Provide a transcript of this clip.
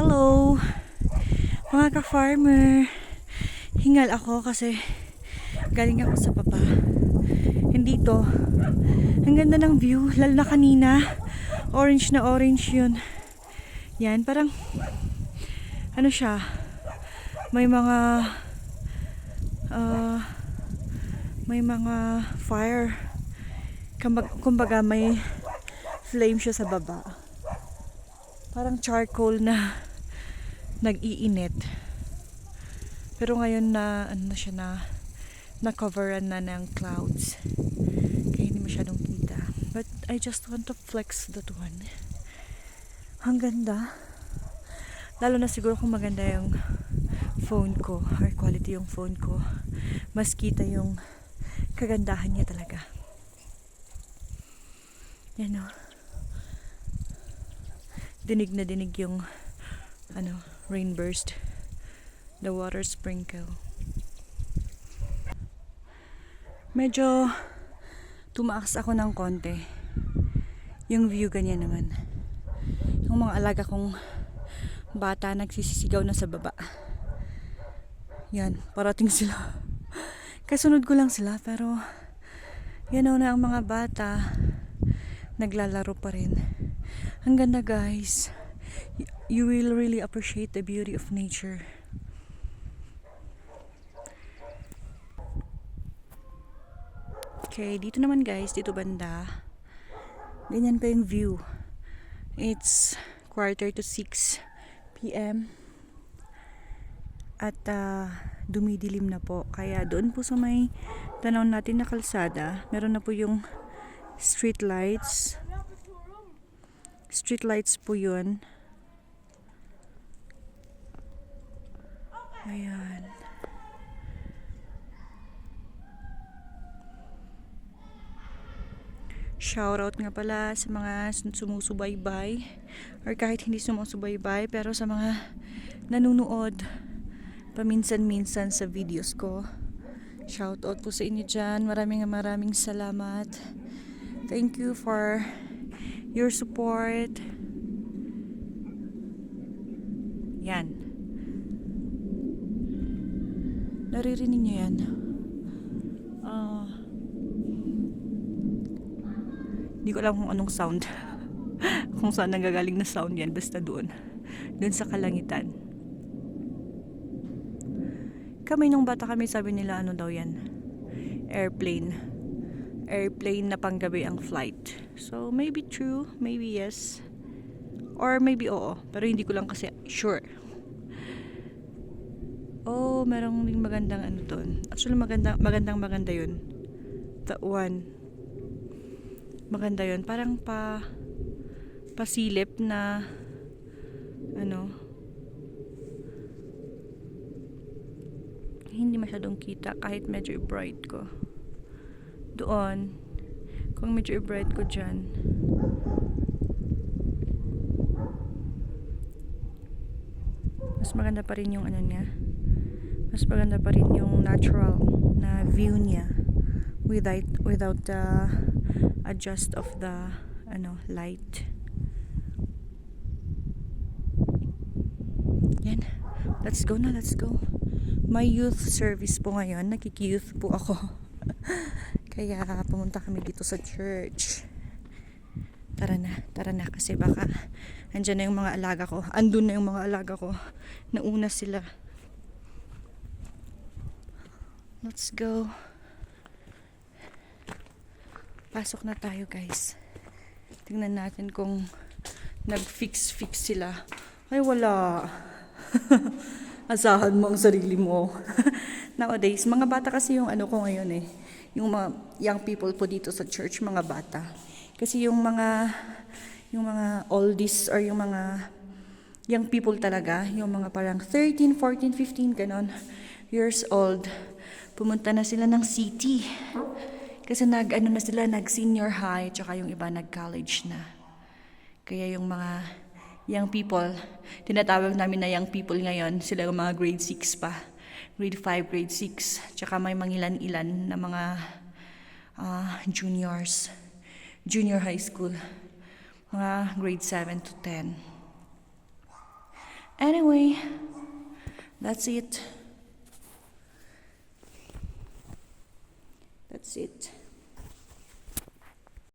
Hello, mga ka-farmer. Hingal ako kasi galing ako sa baba. Hindi to. Ang ganda ng view, lalo na kanina. Orange na orange yun. Yan, parang ano siya, may mga may mga fire. Kumbaga may flame siya sa baba. Parang charcoal na nag-iinit. Pero ngayon na ano na siya na coveran na ng clouds. Kaya hindi masyadong kita. But I just want to flex that one. Ang ganda. Lalo na siguro kung maganda yung phone ko, high quality yung phone ko, mas kita yung kagandahan niya talaga. Yan o. Dinig na dinig yung rain burst, the water sprinkle. Medyo tumaas ako ng konti. Yung view ganyan naman. Yung mga alaga kong bata nagsisisigaw na sa baba. Yan, parating sila. Kasunod ko lang sila, pero yan na ang mga bata naglalaro pa rin. Ang ganda, guys. You will really appreciate the beauty of nature. Okay, dito naman guys, dito banda. Ganyan pa yung view. It's 5:45 p.m. At dumidilim na po. Kaya doon po sa may tanaw natin na kalsada, meron na po yung street lights. Street lights po yun. Ayan. Shoutout nga pala sa mga sumusubaybay or kahit hindi sumusubaybay pero sa mga nanunood paminsan-minsan sa videos ko. Shoutout po sa inyo dyan. Maraming salamat. Thank you for your support. Yan. Naririnig niyo yan? Hindi ko alam kung anong sound. Kung saan nanggagaling na sound yan. Basta doon. Doon sa kalangitan. Kami nung bata kami, sabi nila ano daw yan? Airplane. Airplane na panggabi ang flight. So maybe true, maybe yes. Or maybe oo. Pero hindi ko lang kasi sure. Oh, merong ding magandang ano doon. Actually maganda yun. That one. Maganda yun. Parang pasilip na hindi masyadong kita kahit medyo bright ko. Doon, kung medyo bright ko dyan, mas maganda pa rin yung niya. Mas maganda pa rin yung natural na view niya without the adjust of the light. Yan. Let's go na, let's go. May youth service po ngayon. Nakiki-youth po ako. Kaya pumunta kami dito sa church. Tara na kasi baka andyan na yung mga alaga ko. Andun na yung mga alaga ko. Nauna sila. Let's go. Pasok na tayo, guys. Tingnan natin kung nag-fix sila. Ay, wala. Asahan mo ang sarili mo. Nowadays, mga bata kasi yung ko ngayon eh. Yung mga young people po dito sa church, mga bata. Kasi yung mga oldies or yung mga young people talaga, yung mga parang 13, 14, 15, ganon, years old, pumunta na sila ng city. Kasi nag-senior high, tsaka yung iba nag-college na. Kaya yung mga young people, tinatawag namin na young people ngayon, sila yung mga grade 6 pa. Grade 5, grade 6. Tsaka may mangilan-ilan na mga juniors. Junior high school. Mga grade 7 to 10. Anyway, that's it. That's it.